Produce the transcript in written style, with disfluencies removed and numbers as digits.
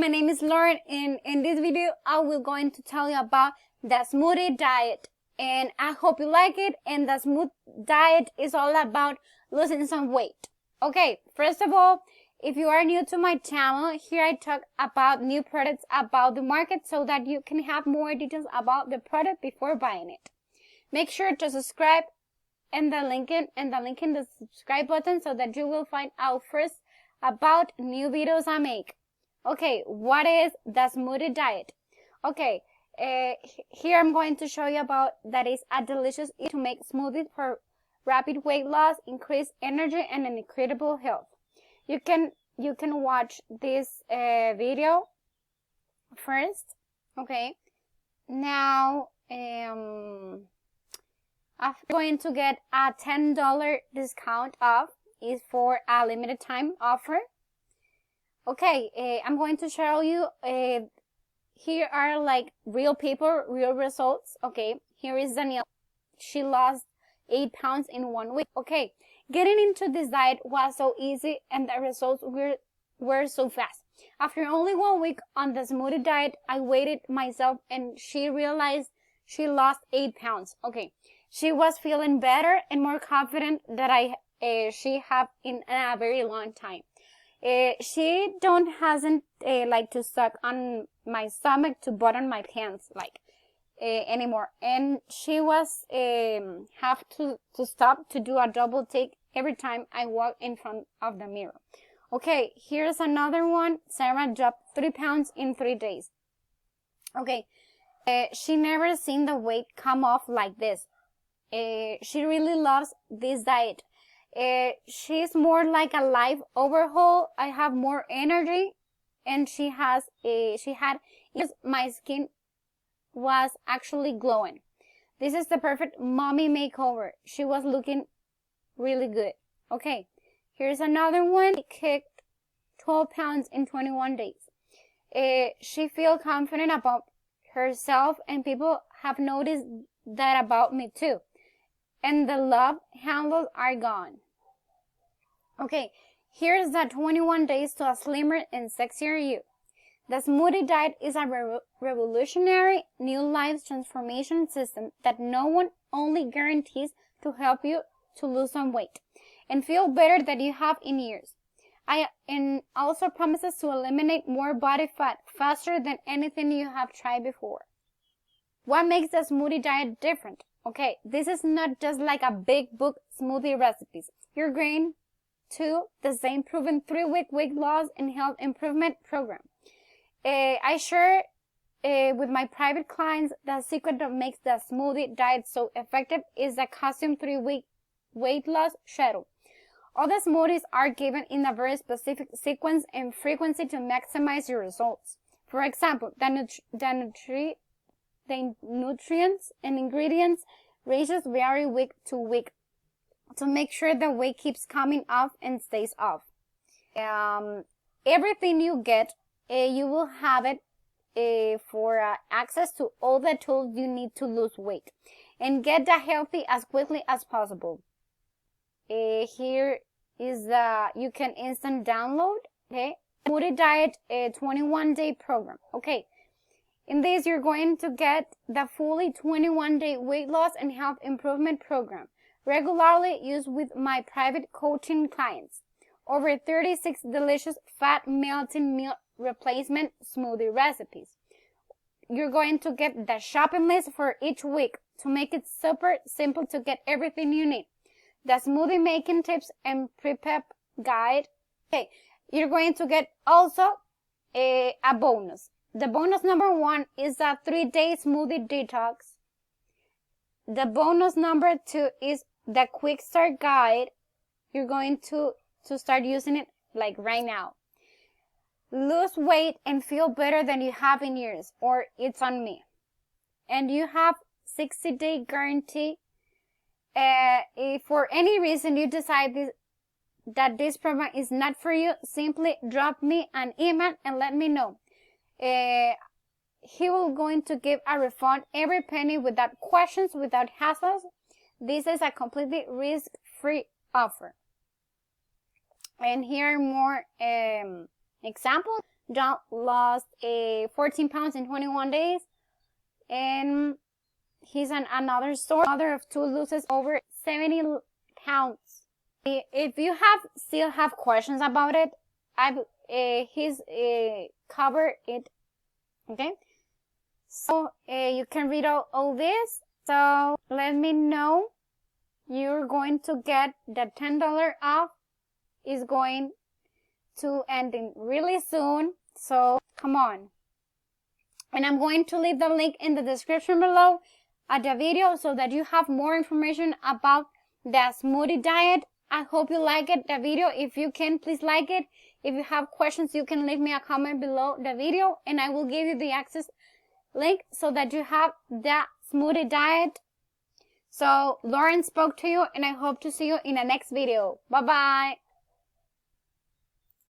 my name is Lauren, and in this video I will going to tell you about the smoothie diet, and I hope you like it. And the smooth diet is all about losing some weight. Okay, first of all, if you are new to my channel, here I talk about new products about the market so that you can have more details about the product before buying it. Make sure to subscribe and the link in the subscribe button so that you will find out first about new videos I make. Okay, what is the smoothie diet? Okay, here I'm going to show you about that is a delicious eat to make smoothies for rapid weight loss, increased energy, and an incredible health. You can watch this video first. Okay, now I'm going to get a $10 discount off. Is for a limited time offer. Okay, I'm going to show you here are like real people, real results. Okay, here is Danielle. She lost 8 pounds in 1 week. Okay, getting into this diet was so easy and the results were so fast. After only 1 week on the smoothie diet, I weighed myself and she realized she lost 8 pounds. Okay, she was feeling better and more confident that she have in a very long time. She hasn't like to suck on my stomach to button my pants like anymore, and she was have to stop to do a double take every time I walk in front of the mirror. Okay, here's another one. Sarah dropped 3 pounds in 3 days. Okay, she never seen the weight come off like this. She really loves this diet. She's more like a life overhaul. I have more energy, and she had my skin was actually glowing. This is the perfect mommy makeover. She was looking really good. Okay, here's another one. She kicked 12 pounds in 21 days. She feels confident about herself, and people have noticed that about me too. And the love handles are gone. Okay, here's the 21 days to a slimmer and sexier you. The smoothie diet is a revolutionary new life transformation system that no one only guarantees to help you to lose some weight and feel better than you have in years. And also promises to eliminate more body fat faster than anything you have tried before. What makes the smoothie diet different? Okay, this is not just like a big book smoothie recipes. You're going to the same proven 3-week weight loss and health improvement program. I share with my private clients the secret that makes the smoothie diet so effective is the custom 3-week weight loss schedule. All the smoothies are given in a very specific sequence and frequency to maximize your results. For example, the nutrients and ingredients ratios vary week to week to make sure the weight keeps coming off and stays off. Everything you get, you will have it for access to all the tools you need to lose weight and get the healthy as quickly as possible. Here is you can instant download. Okay, Smoothie Diet 21-day program. Okay. In this, you're going to get the fully 21-day weight loss and health improvement program, regularly used with my private coaching clients. Over 36 delicious fat melting meal replacement smoothie recipes. You're going to get the shopping list for each week to make it super simple to get everything you need. The smoothie making tips and pre-prep guide. Okay, you're going to get also a bonus. The bonus number 1 is a 3-day smoothie detox. The bonus number 2 is the quick start guide. You're going to start using it like right now. Lose weight and feel better than you have in years, or it's on me. And you have 60-day guarantee. If for any reason you decide that this program is not for you, simply drop me an email and let me know. He will going to give a refund every penny without questions, without hassles. This is a completely risk-free offer. And here are more examples. John lost 14 pounds in 21 days. And he's another story. Mother of two loses over 70 pounds. If you still have questions about it, he's covered it. Okay. So you can read all this. So let me know. You're going to get the $10 off. Is going to end really soon. So come on. And I'm going to leave the link in the description below at the video so that you have more information about the smoothie diet. I hope you like it, the video. If you can, please like it. If you have questions, you can leave me a comment below the video and I will give you the access link so that you have the smoothie diet. So Lauren spoke to you and I hope to see you in the next video. Bye bye.